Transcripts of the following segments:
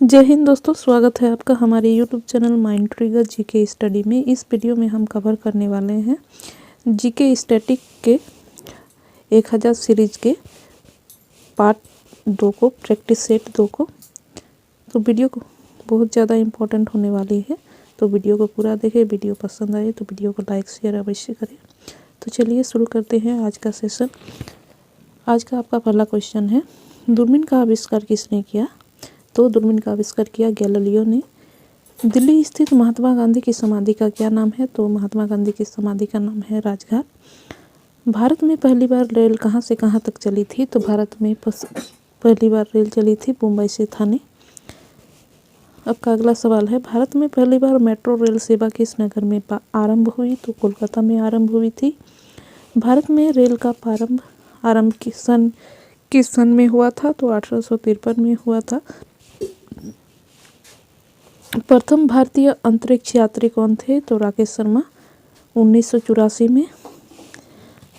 जय हिंद दोस्तों, स्वागत है आपका हमारे YouTube channel mind trigger GK study में। इस वीडियो में हम कवर करने वाले हैं जीके स्टैटिक के 1000 सीरीज के पार्ट 2 को, प्रैक्टिस सेट 2 को। तो वीडियो को बहुत ज़्यादा इम्पोर्टेंट होने वाली है, तो वीडियो को पूरा देखें। वीडियो पसंद आए तो वीडियो को लाइक शेयर अवश्य करें। तो चलिए शुरू करते हैं आज का सेशन। आज का आपका पहला क्वेश्चन है, दूरबीन का आविष्कार किसने किया? तो दूरबीन का आविष्कार किया गैलीलियो ने। दिल्ली स्थित महात्मा गांधी की समाधि का क्या नाम है? तो महात्मा गांधी की समाधि का नाम है राजघाट। भारत में पहली बार रेल कहाँ से कहाँ तक चली थी? तो भारत में पहली बार रेल चली थी मुंबई से थाने। आपका अगला सवाल है, भारत में पहली बार मेट्रो रेल सेवा किस नगर में आरंभ हुई? तो कोलकाता में आरंभ हुई थी। भारत में रेल का आरंभ किस सन में हुआ था? तो 1853 में हुआ था। प्रथम भारतीय अंतरिक्ष यात्री कौन थे? तो राकेश शर्मा, 1984 में।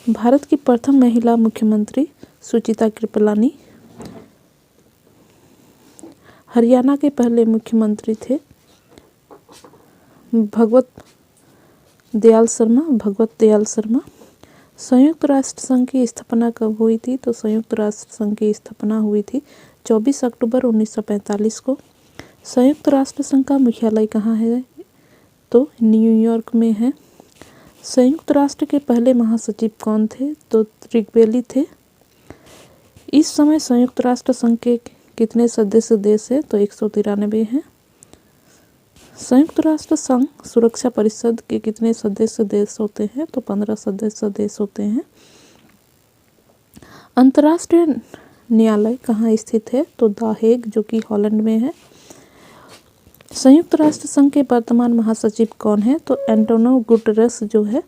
भारत की प्रथम महिला मुख्यमंत्री सुचिता कृपलानी। हरियाणा के पहले मुख्यमंत्री थे भगवत दयाल शर्मा। संयुक्त राष्ट्र संघ की स्थापना कब हुई थी? तो संयुक्त राष्ट्र संघ की स्थापना हुई थी 24 अक्टूबर 1945 को। संयुक्त राष्ट्र संघ का मुख्यालय कहाँ है? तो न्यूयॉर्क में है। संयुक्त राष्ट्र के पहले महासचिव कौन थे? तो त्रिगबेली थे। इस समय संयुक्त राष्ट्र संघ के कितने सदस्य देश है? तो 193 हैं। संयुक्त राष्ट्र संघ सुरक्षा परिषद के कितने सदस्य देश होते हैं? तो 15 सदस्य देश होते हैं। अंतर्राष्ट्रीय न्यायालय कहाँ स्थित है? तो द हेग, जो कि हॉलैंड में है। संयुक्त राष्ट्र संघ के वर्तमान महासचिव कौन है? तो एंटोनियो गुटेरेस, जो है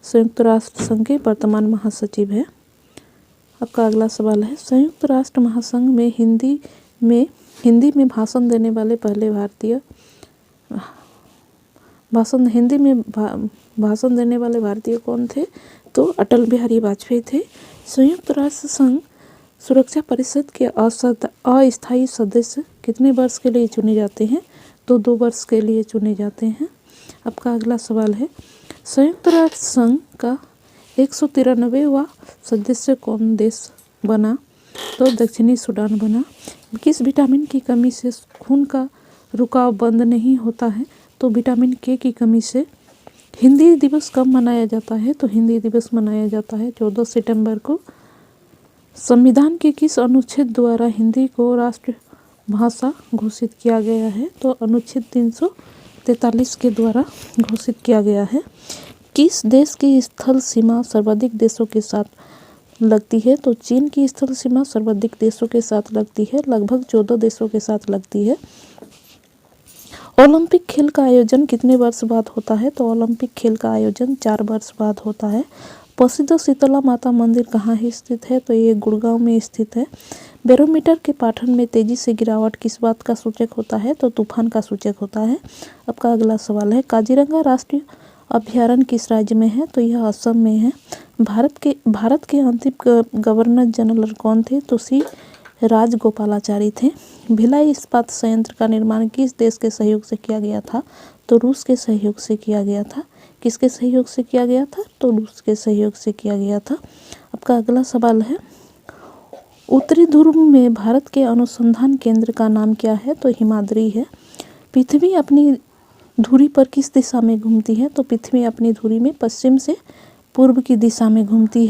संयुक्त राष्ट्र संघ के वर्तमान महासचिव है। आपका अगला सवाल है, संयुक्त राष्ट्र महासंघ में हिंदी में भाषण देने वाले पहले भारतीय कौन थे? तो अटल बिहारी वाजपेयी थे। संयुक्त राष्ट्र संघ सुरक्षा परिषद के अस्थायी सदस्य कितने वर्ष के लिए चुने जाते हैं? तो 2 वर्ष के लिए चुने जाते हैं। आपका अगला सवाल है, संयुक्त राष्ट्र संघ का 193वां सदस्य कौन देश बना? तो दक्षिणी सूडान बना। किस विटामिन की कमी से खून का रुकाव बंद नहीं होता है? तो विटामिन के की कमी से। हिंदी दिवस कब मनाया जाता है? तो हिंदी दिवस मनाया जाता है 14 सितंबर को। संविधान के किस अनुच्छेद द्वारा हिंदी को राष्ट्र भाषा घोषित किया गया है? तो अनुच्छेद 343 के द्वारा घोषित किया गया है। किस देश की स्थल सीमा सर्वाधिक देशों के साथ लगती है? तो चीन की स्थल सीमा सर्वाधिक देशों के साथ लगती है, लगभग 14 देशों के साथ लगती है। ओलंपिक खेल का आयोजन कितने वर्ष बाद होता है? तो ओलंपिक खेल का आयोजन 4 वर्ष बाद होता है। प्रसिद्ध शीतला माता मंदिर कहाँ स्थित है? तो ये गुड़गांव में स्थित है। बैरोमीटर के पाठन में तेजी से गिरावट किस बात का सूचक होता है? तो तूफान का सूचक होता है। आपका अगला सवाल है, काजीरंगा राष्ट्रीय अभयारण्य किस राज्य में है? तो यह असम में है। भारत के अंतिम गवर्नर जनरल कौन थे? तो सी राजगोपालाचारी थे। भिलाई इस्पात संयंत्र का निर्माण किस देश के सहयोग से किया गया था? तो रूस के सहयोग से किया गया था। किसके सहयोग से किया गया था? तो रूस के सहयोग से किया गया था। आपका अगला सवाल है, उत्तरी ध्रुव में भारत के अनुसंधान केंद्र का नाम क्या है? तो हिमाद्री है। पृथ्वी अपनी धुरी पर किस दिशा में घूमती है? तो पृथ्वी अपनी धुरी में पश्चिम से पूर्व की दिशा में घूमती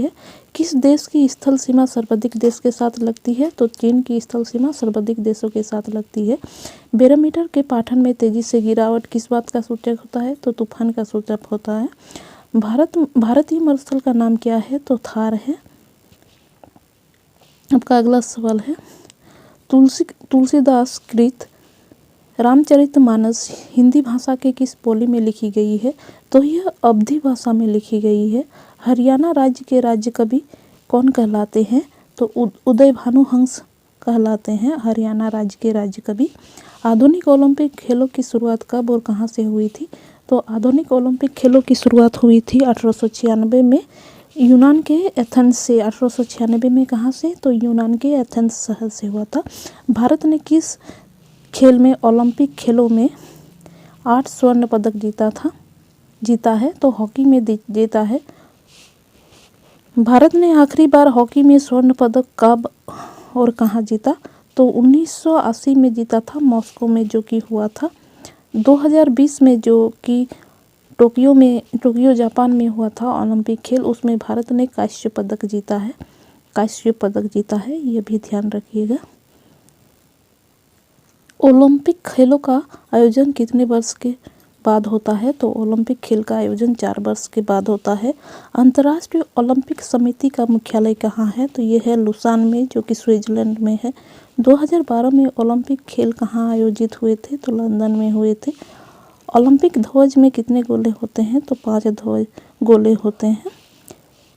है। किस देश की स्थल सीमा सर्वाधिक देश के साथ लगती है? तो चीन की स्थल सीमा सर्वाधिक देशों के साथ लगती है। बैरोमीटर के पाठन में तेजी से गिरावट किस बात का सूचक होता है? तो तूफान का सूचक होता है। भारतीय मरुस्थल का नाम क्या है? तो थार है। आपका अगला सवाल है, तुलसीदास कृत रामचरितमानस हिंदी भाषा के किस बोली में लिखी गई है? तो यह अवधी भाषा में लिखी गई है। हरियाणा राज्य के राज्य कवि कौन कहलाते हैं? तो उदय भानु हंस कहलाते हैं हरियाणा राज्य के राज्य कवि। आधुनिक ओलंपिक खेलों की शुरुआत कब और कहाँ से हुई थी? तो आधुनिक ओलंपिक खेलों की शुरुआत हुई थी 1896 में यूनान के एथेंस से 1896 में। कहाँ से? तो यूनान के एथेंस शहर से हुआ था। भारत ने किस खेल में ओलंपिक खेलों में 8 स्वर्ण पदक जीता है? तो हॉकी में जीता है। भारत ने आखिरी बार हॉकी में स्वर्ण पदक कब और कहाँ जीता? तो 1980 में जीता था, मॉस्को में, जो कि हुआ था। 2020 में जो कि टोक्यो जापान में हुआ था ओलंपिक खेल, उसमें भारत ने कांस्य पदक जीता है। ये भी ध्यान रखिएगा। ओलंपिक खेलों का आयोजन कितने वर्ष के बाद होता है? तो ओलंपिक खेल का आयोजन 4 वर्ष के बाद होता है। अंतर्राष्ट्रीय ओलंपिक समिति का मुख्यालय कहाँ है? तो ये है लुसान में, जो कि स्विट्जरलैंड में है। 2012 में ओलंपिक खेल कहाँ आयोजित हुए थे? तो लंदन में हुए थे। ओलंपिक ध्वज में कितने गोले होते हैं? तो 5 गोले होते हैं।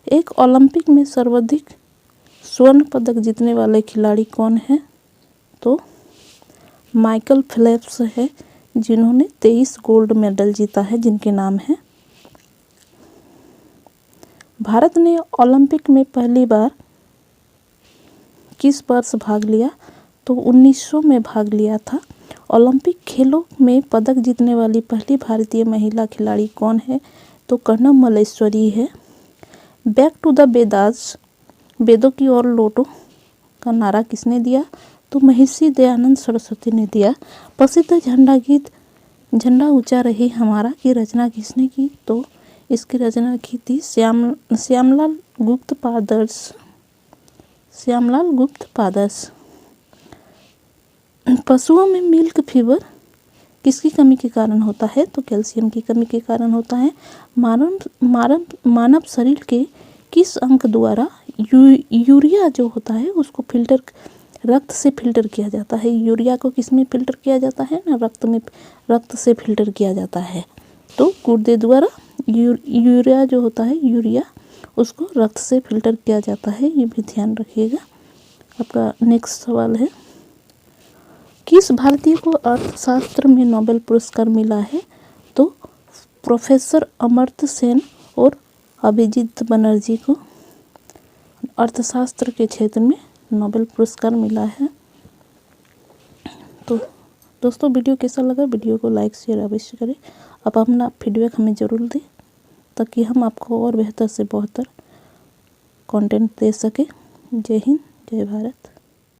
एक ओलंपिक में सर्वाधिक स्वर्ण पदक जीतने वाले खिलाड़ी कौन है? तो माइकल फेल्प्स है, जिन्होंने 23 गोल्ड मेडल जीता है, जिनके नाम है। भारत ने ओलंपिक में पहली बार किस वर्ष भाग लिया? तो 1900 में भाग लिया था। ओलंपिक खेलों में पदक जीतने वाली पहली भारतीय महिला खिलाड़ी कौन है? तो कर्णम मल्लेश्वरी है। बैक टू द वेदास, वेदों की ओर लौटो का नारा किसने दिया? तो महर्षि दयानंद सरस्वती ने दिया। प्रसिद्ध झंडा गीत झंडा ऊंचा रहे हमारा की रचना किसने की? तो इसकी रचना की थी श्यामलाल गुप्त पादर्श। पशुओं में मिल्क फीवर किसकी कमी के कारण होता है? तो कैल्शियम की कमी के कारण होता है। मानव शरीर के किस अंग द्वारा यूरिया जो होता है उसको रक्त से फिल्टर किया जाता है? यूरिया को किस में फिल्टर किया जाता है? ना, रक्त से फिल्टर किया जाता है। तो गुर्दे द्वारा यूरिया जो होता है, उसको रक्त से फिल्टर किया जाता है। ये भी ध्यान रखिएगा। आपका नेक्स्ट सवाल है, किस भारतीय को अर्थशास्त्र में नोबेल पुरस्कार मिला है? तो प्रोफेसर अमर्त्य सेन और अभिजीत बनर्जी को अर्थशास्त्र के क्षेत्र में नोबेल पुरस्कार मिला है। तो दोस्तों, वीडियो कैसा लगा? वीडियो को लाइक शेयर अवश्य करें। आप अपना फीडबैक हमें ज़रूर दें, ताकि हम आपको और बेहतर से बेहतर कंटेंट दे सकें। जय हिंद, जय भारत।